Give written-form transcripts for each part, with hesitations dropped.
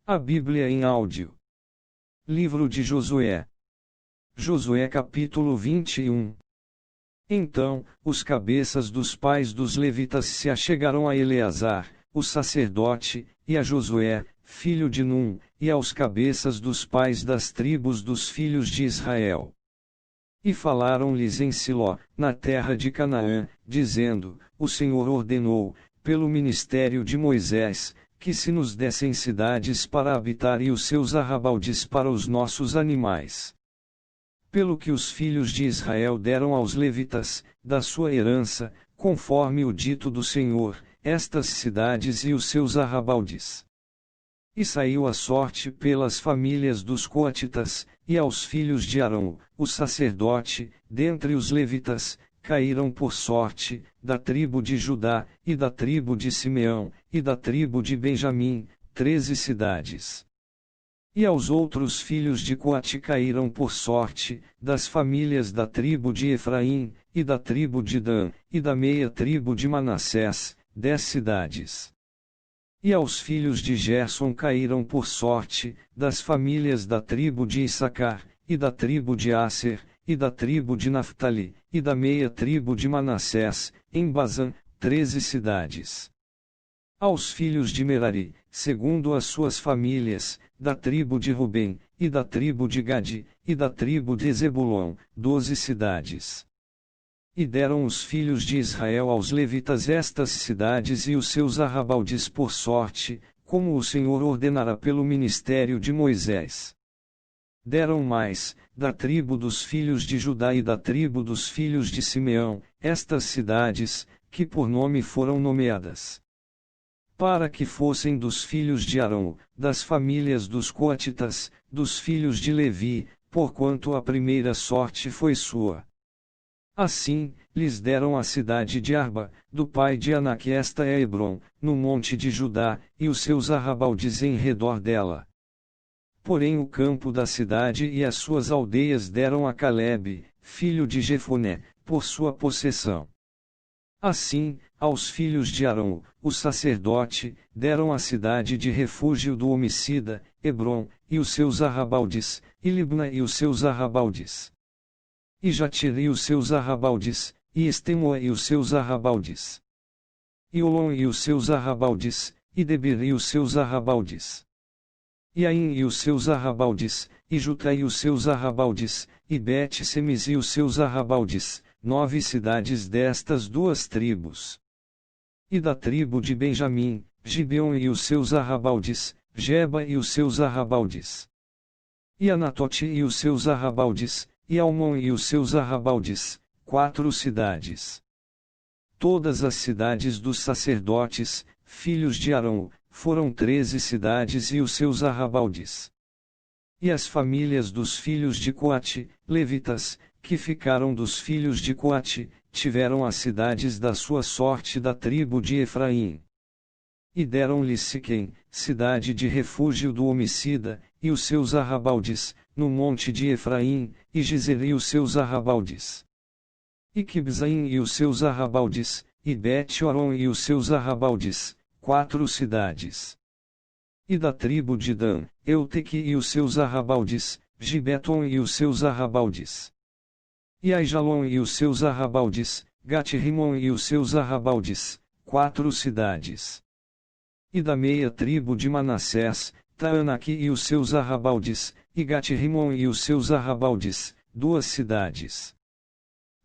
A Bíblia em áudio. Livro de Josué. Josué capítulo 21. Então, os cabeças dos pais dos levitas se achegaram a Eleazar, o sacerdote, e a Josué, filho de Num, e aos cabeças dos pais das tribos dos filhos de Israel. E falaram-lhes em Siló, na terra de Canaã, dizendo: O Senhor ordenou, pelo ministério de Moisés, que se nos dessem cidades para habitar e os seus arrabaldes para os nossos animais. Pelo que os filhos de Israel deram aos levitas, da sua herança, conforme o dito do Senhor, estas cidades e os seus arrabaldes. E saiu a sorte pelas famílias dos coatitas, e aos filhos de Arão, o sacerdote, dentre os levitas, caíram por sorte, da tribo de Judá, e da tribo de Simeão, e da tribo de Benjamim, 13 cidades. E aos outros filhos de Coate caíram por sorte, das famílias da tribo de Efraim, e da tribo de Dan, e da meia tribo de Manassés, 10 cidades. E aos filhos de Gerson caíram por sorte, das famílias da tribo de Issacar, e da tribo de Asser, e da tribo de Naftali, e da meia tribo de Manassés, em Bazã, 13 cidades. Aos filhos de Merari, segundo as suas famílias, da tribo de Rubem, e da tribo de Gade, e da tribo de Zebulon, 12 cidades. E deram os filhos de Israel aos levitas estas cidades e os seus arrabaldes por sorte, como o Senhor ordenara pelo ministério de Moisés. Deram mais, da tribo dos filhos de Judá e da tribo dos filhos de Simeão, estas cidades, que por nome foram nomeadas. Para que fossem dos filhos de Arão, das famílias dos coatitas, dos filhos de Levi, porquanto a primeira sorte foi sua. Assim, lhes deram a cidade de Arba, do pai de Anak, esta é Hebron, no monte de Judá, e os seus arrabaldes em redor dela. Porém o campo da cidade e as suas aldeias deram a Calebe, filho de Jefoné, por sua possessão. Assim, aos filhos de Arão, o sacerdote, deram a cidade de refúgio do homicida, Hebron, e os seus arrabaldes, e Libna e os seus arrabaldes. E Jatire e os seus arrabaldes, e Estemoa e os seus arrabaldes. E Olom e os seus arrabaldes, e Debir e os seus arrabaldes. E Aim e os seus arrabaldes, e Juta e os seus arrabaldes, e Bet-Semes e os seus arrabaldes, 9 cidades destas duas tribos. E da tribo de Benjamim, Gibeon e os seus arrabaldes, Geba e os seus arrabaldes. E Anatote e os seus arrabaldes, e Almon e os seus arrabaldes, 4 cidades. Todas as cidades dos sacerdotes, filhos de Arão, foram 13 cidades e os seus arrabaldes. E as famílias dos filhos de Coate, levitas, que ficaram dos filhos de Coate, tiveram as cidades da sua sorte da tribo de Efraim. E deram-lhes Siquém, cidade de refúgio do homicida, e os seus arrabaldes, no monte de Efraim, e Gezer e os seus arrabaldes. E Quibzaim e os seus arrabaldes, e Bet-Horon e os seus arrabaldes, 4 cidades. E da tribo de Dan, Euteque e os seus arrabaldes, Gibeton e os seus arrabaldes. E Aijalon e os seus arrabaldes, Gat-Rimon e os seus arrabaldes, 4 cidades. E da meia tribo de Manassés, Taanaki e os seus arrabaldes, e Gat-Rimon e os seus arrabaldes, 2 cidades.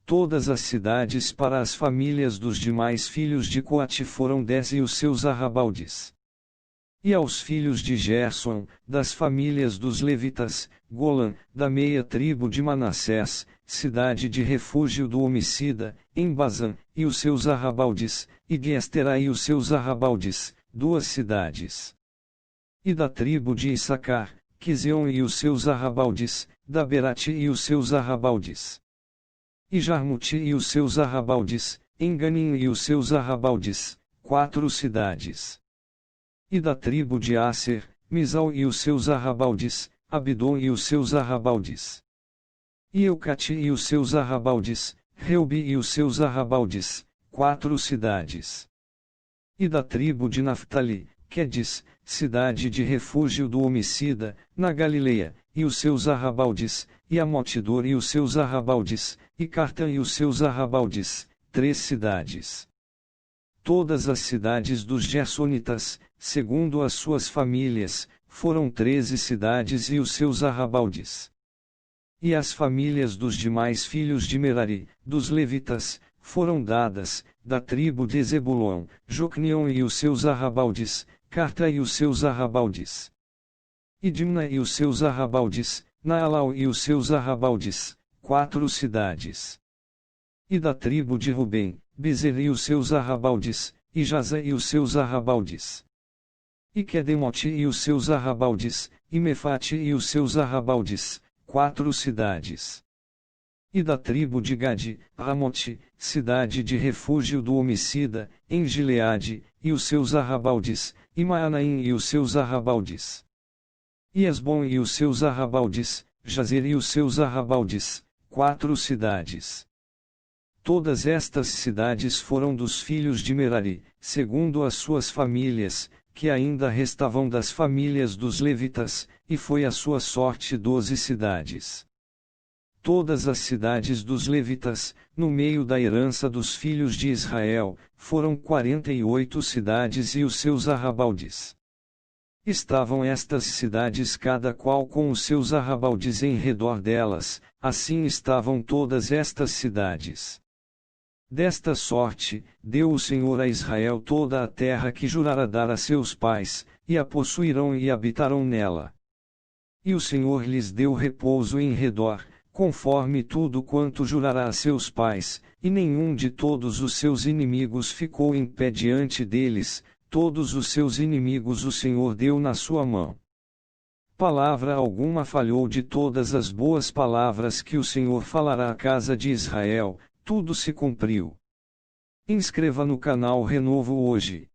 Todas as cidades para as famílias dos demais filhos de Coate foram 10 e os seus arrabaldes. E aos filhos de Gerson, das famílias dos levitas, Golã, da meia tribo de Manassés, cidade de refúgio do homicida, em Bazã, e os seus arrabaldes, e Guestera e os seus arrabaldes, 2 cidades. E da tribo de Issacar, Quiseon e os seus arrabaldes, da Berate e os seus arrabaldes. E Jarmute e os seus arrabaldes, Enganim e os seus arrabaldes, 4 cidades. E da tribo de Asser, Misal e os seus arrabaldes, Abidom e os seus arrabaldes. E Eucate e os seus arrabaldes, Reubi e os seus arrabaldes, 4 cidades. E da tribo de Naftali, Quedes, cidade de refúgio do homicida, na Galileia, e os seus arrabaldes, e Amotidor e os seus arrabaldes, e Cartã e os seus arrabaldes, 3 cidades. Todas as cidades dos Gersonitas, segundo as suas famílias, foram 13 cidades e os seus arrabaldes. E as famílias dos demais filhos de Merari, dos levitas, foram dadas, da tribo de Zebulon, Jocneon e os seus arrabaldes, Carta e os seus arrabaldes. E Dimna e os seus arrabaldes, Naalau e os seus arrabaldes, 4 cidades. E da tribo de Rubem, Bezer e os seus arrabaldes, e Jaza e os seus arrabaldes. E Quedemote e os seus arrabaldes, e Mefate e os seus arrabaldes, 4 cidades. E da tribo de Gade, Ramote, cidade de refúgio do homicida, em Gileade, e os seus arrabaldes, e Maanaim e os seus arrabaldes. E Esbom e os seus arrabaldes, Jazer e os seus arrabaldes, 4 cidades. Todas estas cidades foram dos filhos de Merari, segundo as suas famílias, que ainda restavam das famílias dos levitas, e foi a sua sorte 12 cidades. Todas as cidades dos levitas, no meio da herança dos filhos de Israel, foram 48 cidades e os seus arrabaldes. Estavam estas cidades cada qual com os seus arrabaldes em redor delas, assim estavam todas estas cidades. Desta sorte, deu o Senhor a Israel toda a terra que jurara dar a seus pais, e a possuirão e habitarão nela. E o Senhor lhes deu repouso em redor, conforme tudo quanto jurará a seus pais, e nenhum de todos os seus inimigos ficou em pé diante deles, todos os seus inimigos o Senhor deu na sua mão. Palavra alguma falhou de todas as boas palavras que o Senhor falará à casa de Israel, tudo se cumpriu. Inscreva no canal Renovo hoje.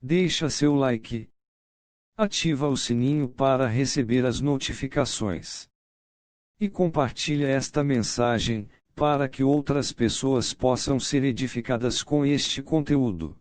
Deixa seu like. Ativa o sininho para receber as notificações. E compartilha esta mensagem, para que outras pessoas possam ser edificadas com este conteúdo.